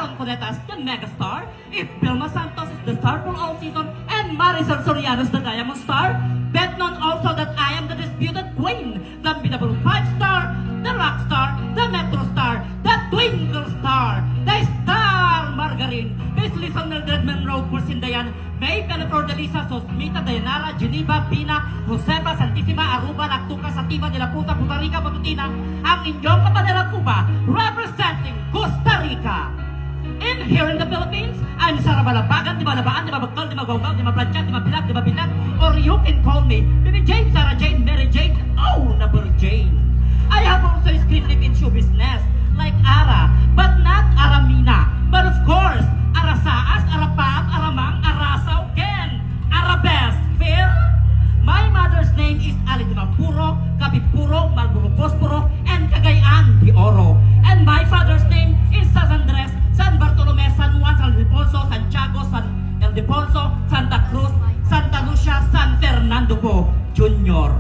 Sharon Cunetas, the megastar, if Vilma Santos is the star for all season, and Marisol Soriano is the diamond star, bet known also that I am the disputed queen, the unbeatable 5-star, the rock star, the metro star, the twinkle star, the star margarine, Miss Lisa Mildred Monroe Cursindayan, May Peleflor de Lisa, Sosmita Dayanara, Geneva, Bina, Josefa, Santissima, Aruba, Lactuca, Sativa de la Puta, Puerto Rica, Matutina, ang inyong kapadala Cuba, representing Costa Rica. And here in the Philippines, I'm Sara Balabagan, di Balabaan, di Babagtol, di Magawgaw, di Maplanchat, di Mapilat, di Mabinat, or you can call me Baby Jane, Sarah Jane, Mary Jane, oh, Nabur Jane. I have also a screen name in show business, like Ara, but not Aramina, but of course, Arasaas, Arapaat, Aramang, Arasaw, Ken, Arabes, Phil. My mother's name is Alidimapuro, Kapipuro, Malburo Posporo, and Cagayan de Oro. And my father's name is San Andres, San Bartolome, San Juan, San Ildefonso, Santiago, San Ildefonso, Santa Cruz, Santa Lucia, San Fernando po, Junior.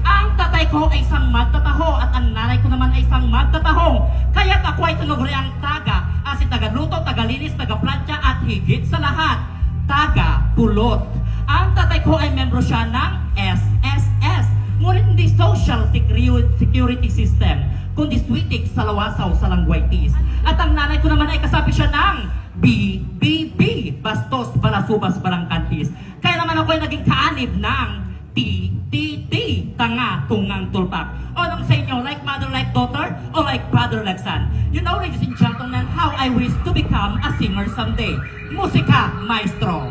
Ang tatay ko ay isang magtataho at ang nanay ko naman ay isang magtatahong. Kaya't ako ay tunugreang taga, asi tagaluto, tagalinis, tagaplantya at higit sa lahat, taga-pulot. Ang tatay ko ay membro siya ng SSS, ngunit hindi Social Security System, kundi switik sa lawasaw sa langwaitis. At ang nanay ko naman ay kasabi siya ng BBB, Bastos, Balasubas, Balangkantis. Kaya naman ako ay naging kaanib ng TTT, Tanga, Tungang Tulpak. O nang sa inyo, like mother, like daughter, or like father, like son. You know, ladies and gentlemen, how I wish to become a singer someday. Musika, maestro.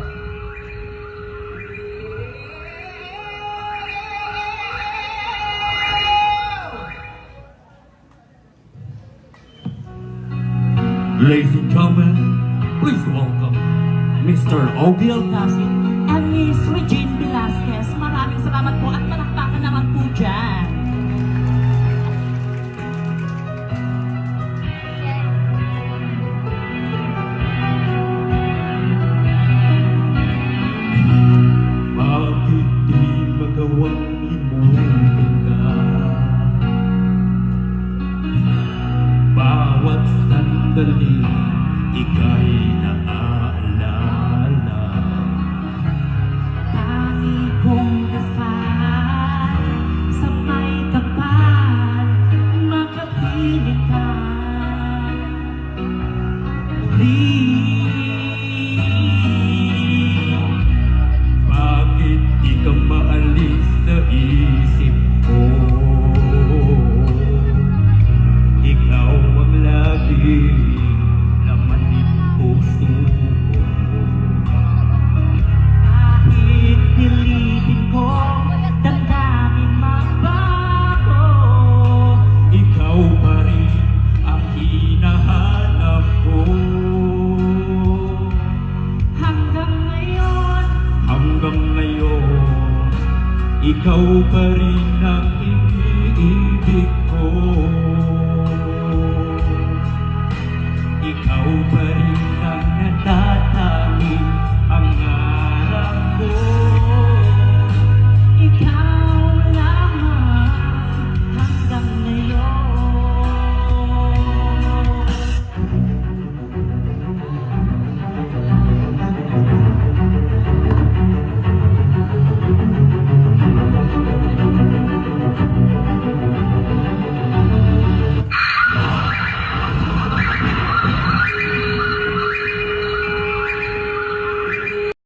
Ladies and gentlemen, please welcome Mr. Obiel Casit And Miss Regine Velasquez, maraming salamat po at malakpakan naman po dyan. Bakit di magawang limutin ka? Bawat sandali, ika'y naaalala. Tangi kong dasal sa may kapal, makapiling ka. Bakit di ka maalis sa isip ko? Ikaw ang laging laman ng puso ko. Kahit nilibin ko, damdamin magbago. Ikaw pa rin ang hinahanap ko. Hanggang ngayon, ikaw pa rin ang iniibig ko.